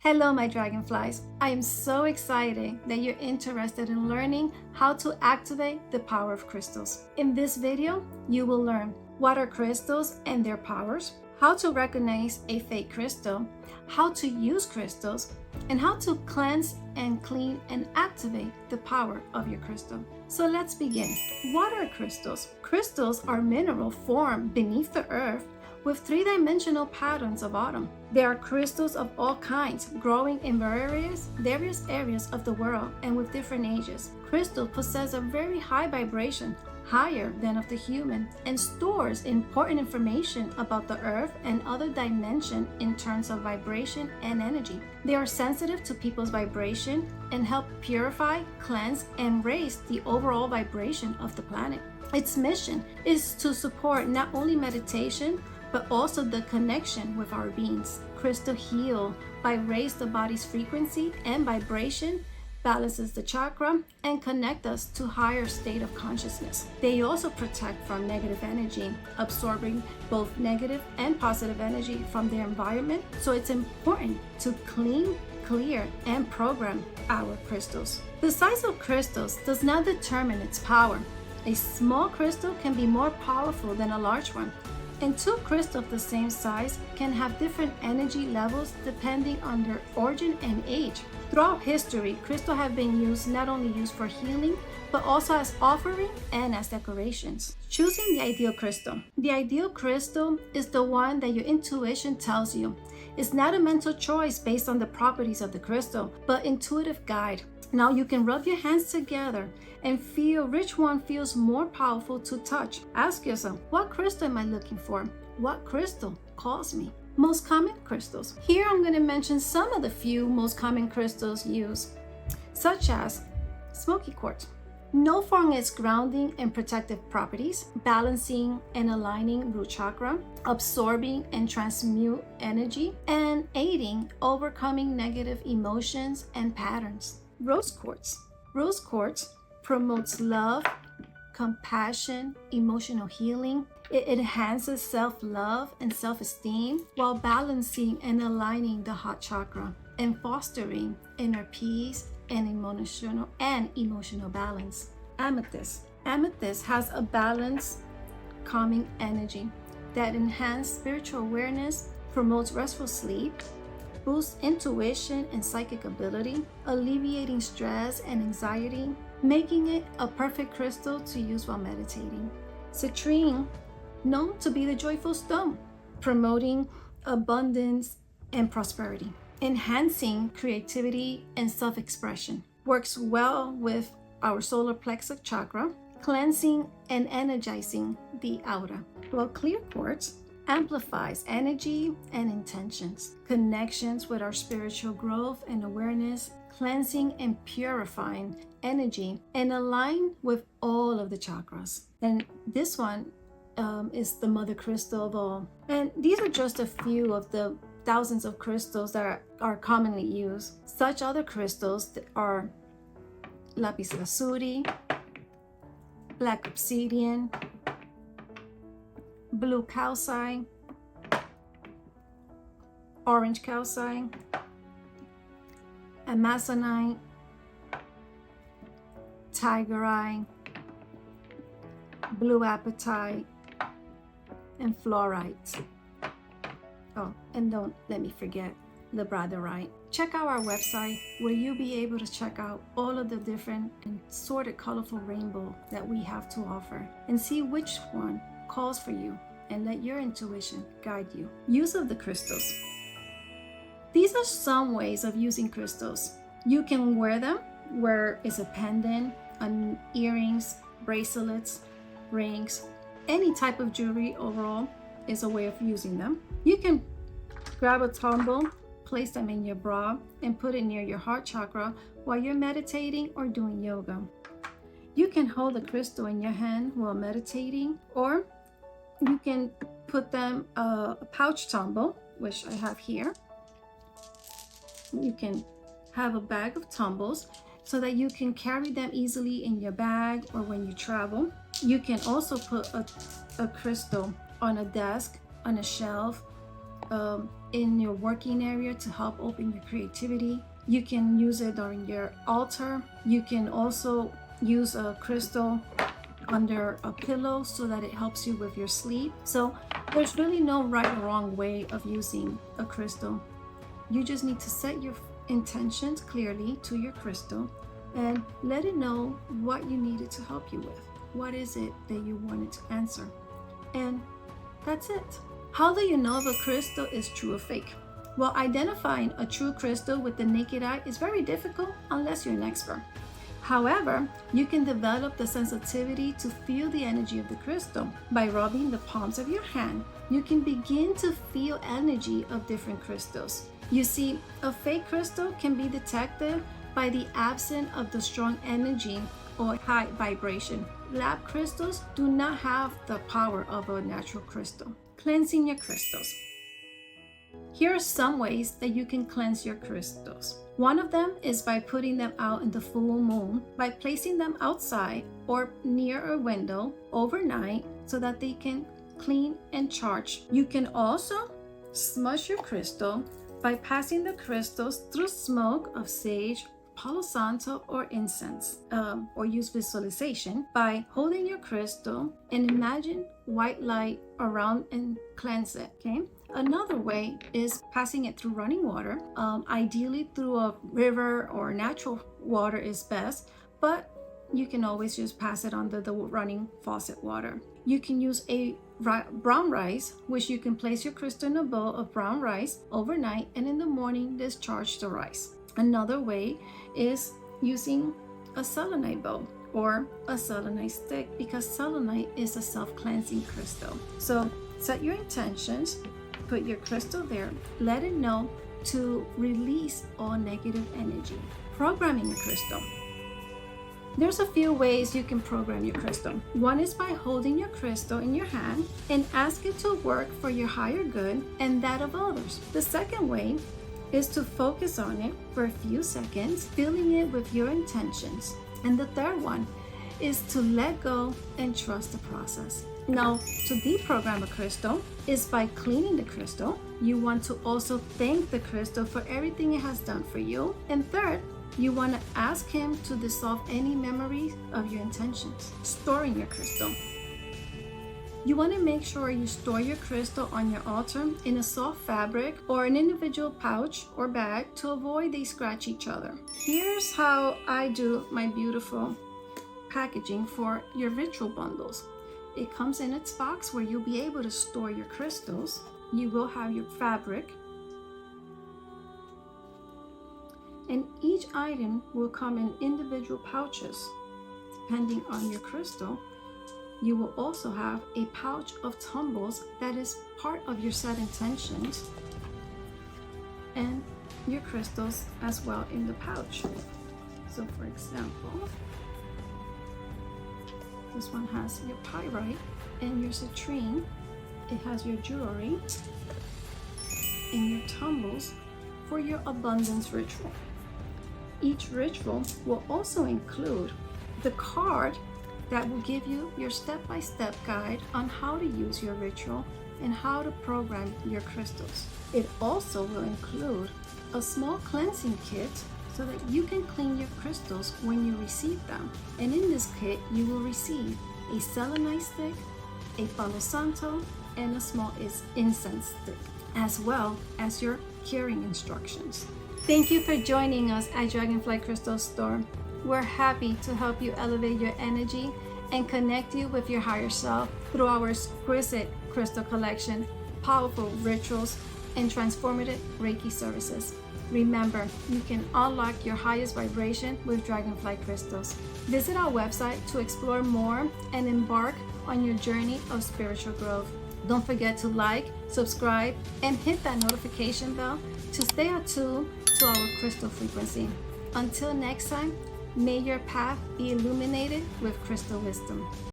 Hello, my dragonflies. I am so excited that you're interested in learning how to activate the power of crystals. In this video, you will learn what are crystals and their powers, how to recognize a fake crystal, how to use crystals, and how to cleanse and clean and activate the power of your crystal. So let's begin. What are crystals? Crystals are minerals formed beneath the earth with three-dimensional patterns of atom. There are crystals of all kinds growing in various areas of the world and with different ages. Crystals possess a very high vibration, higher than of the human, and stores important information about the earth and other dimensions in terms of vibration and energy. They are sensitive to people's vibration and help purify, cleanse, and raise the overall vibration of the planet. Its mission is to support not only meditation, but also the connection with our beings. Crystal heal by raise the body's frequency and vibration, balances the chakra, and connect us to higher state of consciousness. They also protect from negative energy, absorbing both negative and positive energy from their environment. So it's important to clean, clear, and program our crystals. The size of crystals does not determine its power. A small crystal can be more powerful than a large one, and two crystals of the same size can have different energy levels depending on their origin and age. Throughout history, crystals have been not only used for healing, but also as offering and as decorations. Choosing the ideal crystal. The ideal crystal is the one that your intuition tells you. It's not a mental choice based on the properties of the crystal, but intuitive guide. Now you can rub your hands together and feel which one feels more powerful to touch. Ask yourself, what crystal am I looking for? What crystal calls me? Most common crystals. Here I'm going to mention some of the few most common crystals used, such as smoky quartz, known for its grounding and protective properties, balancing and aligning root chakra, absorbing and transmute energy, and aiding overcoming negative emotions and patterns. Rose quartz. Rose quartz promotes love, compassion, emotional healing. It enhances self-love and self-esteem while balancing and aligning the heart chakra and fostering inner peace and emotional balance. Amethyst. Amethyst has a balanced, calming energy that enhances spiritual awareness, promotes restful sleep, boosts intuition and psychic ability, alleviating stress and anxiety, making it a perfect crystal to use while meditating. Citrine, known to be the joyful stone, promoting abundance and prosperity, enhancing creativity and self-expression, works well with our solar plexus chakra, cleansing and energizing the aura. While clear quartz amplifies energy and intentions, connections with our spiritual growth and awareness, cleansing and purifying energy, and align with all of the chakras. And this one is the mother crystal of all. And these are just a few of the thousands of crystals that are commonly used. Such other crystals are lapis lazuli, black obsidian, blue calcite, orange calcite, amazonite, tigerite, blue apatite, and fluorite. Oh, and don't let me forget labradorite. Check out our website where you'll be able to check out all of the different and sorted colorful rainbow that we have to offer and see which one calls for you, and let your intuition guide you. Use of the crystals. These are some ways of using crystals. You can wear them where it's a pendant, on earrings, bracelets, rings, any type of jewelry overall is a way of using them. You can grab a tumble, place them in your bra, and put it near your heart chakra while you're meditating or doing yoga. You can hold a crystal in your hand while meditating, or you can put them a pouch tumble, which I have here. You can have a bag of tumbles so that you can carry them easily in your bag or when you travel. You can also put a crystal on a desk, on a shelf, in your working area to help open your creativity. You can use it during your altar. You can also use a crystal under a pillow so that it helps you with your sleep. So there's really no right or wrong way of using a crystal. You just need to set your intentions clearly to your crystal and let it know what you need it to help you with. What is it that you wanted to answer? And that's it. How do you know if a crystal is true or fake? Well, identifying a true crystal with the naked eye is very difficult unless you're an expert. However, you can develop the sensitivity to feel the energy of the crystal by rubbing the palms of your hand. You can begin to feel energy of different crystals. You see, a fake crystal can be detected by the absence of the strong energy or high vibration. Lab crystals do not have the power of a natural crystal. Cleansing your crystals. Here are some ways that you can cleanse your crystals. One of them is by putting them out in the full moon, by placing them outside or near a window overnight so that they can clean and charge. You can also smudge your crystal by passing the crystals through smoke of sage, Palo Santo, or incense, or use visualization by holding your crystal and imagine white light around and cleanse it. Okay. Another way is passing it through running water. Ideally through a river or natural water is best, but you can always just pass it under the running faucet water. You can use a brown rice, which you can place your crystal in a bowl of brown rice overnight and in the morning discharge the rice. Another way is using a selenite bowl or a selenite stick, because selenite is a self-cleansing crystal. So set your intentions, put your crystal there, let it know to release all negative energy. Programming a crystal. There's a few ways you can program your crystal. One is by holding your crystal in your hand and ask it to work for your higher good and that of others. The second way is to focus on it for a few seconds, filling it with your intentions. And the third one is to let go and trust the process. Now, to deprogram a crystal is by cleaning the crystal. You want to also thank the crystal for everything it has done for you. And third, you want to ask him to dissolve any memories of your intentions. Storing your crystal. You want to make sure you store your crystal on your altar in a soft fabric or an individual pouch or bag to avoid they scratch each other. Here's how I do my beautiful packaging for your ritual bundles. It comes in its box where you'll be able to store your crystals. You will have your fabric, and each item will come in individual pouches depending on your crystal. You will also have a pouch of tumbles that is part of your set intentions, and your crystals as well in the pouch. So for example, this one has your pyrite and your citrine. It has your jewelry and your tumbles for your abundance ritual. Each ritual will also include the card that will give you your step-by-step guide on how to use your ritual and how to program your crystals. It also will include a small cleansing kit so that you can clean your crystals when you receive them. And in this kit, you will receive a selenite stick, a Palo Santo, and a small incense stick, as well as your curing instructions. Thank you for joining us at Dragonfly Crystal Store. We're happy to help you elevate your energy and connect you with your higher self through our exquisite crystal collection, powerful rituals, and transformative Reiki services. Remember, you can unlock your highest vibration with Dragonfly crystals. Visit our website to explore more and embark on your journey of spiritual growth. Don't forget to like, subscribe, and hit that notification bell to stay attuned to our crystal frequency. Until next time, may your path be illuminated with crystal wisdom.